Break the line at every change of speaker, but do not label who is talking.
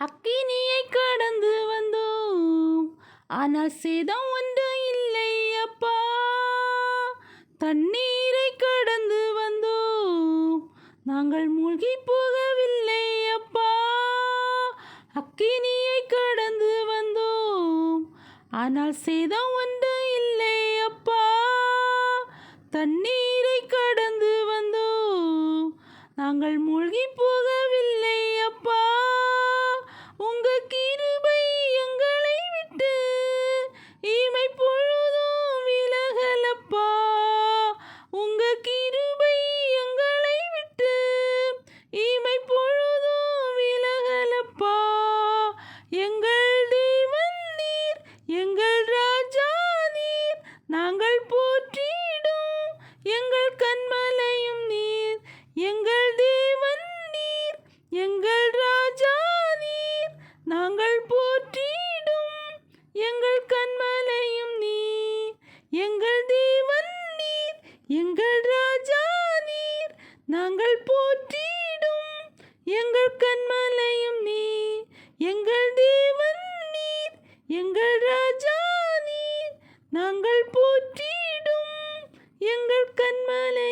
அக்கினியை கடந்து வந்தோம், ஆனால் சேதம் ஒன்று இல்லை அப்பா. தண்ணீரை கடந்து வந்தோம், நாங்கள் மூழ்கி போகவில்லை அப்பா. அக்கினியை கடந்து வந்தோம், ஆனால் சேதம் ஒன்று இல்லை அப்பா. தண்ணீரை கடந்து வந்தோம், நாங்கள் மூழ்கி போகவில்லை அப்பா. உங்க கிருபை எங்களை விட்டு இமை பொழுதும் விலகலப்பா. உங்க கிருபை எங்களை விட்டு இமை பொழுதும் விலகலப்பா. எங்கள் தேவன் நீர், எங்கள் ராஜா நீர், நாங்கள் போற்றிடும் எங்கள் கன்மலையும் நீர். எங்கள் தேவன் நீர், எங்கள் ராஜா நீர், நாங்கள் போற்றிடும் எங்கள் கன்மலையும் நீர். எங்கள் தேவன் நீர், எங்கள் ராஜா நீர், நாங்கள் போற்றிடும் எங்கள் கன்மலையும் நீர். எங்கள் தேவன் நீர், எங்கள் ராஜா நீர், நாங்கள் போற்றிடும் எங்கள் கன்மலை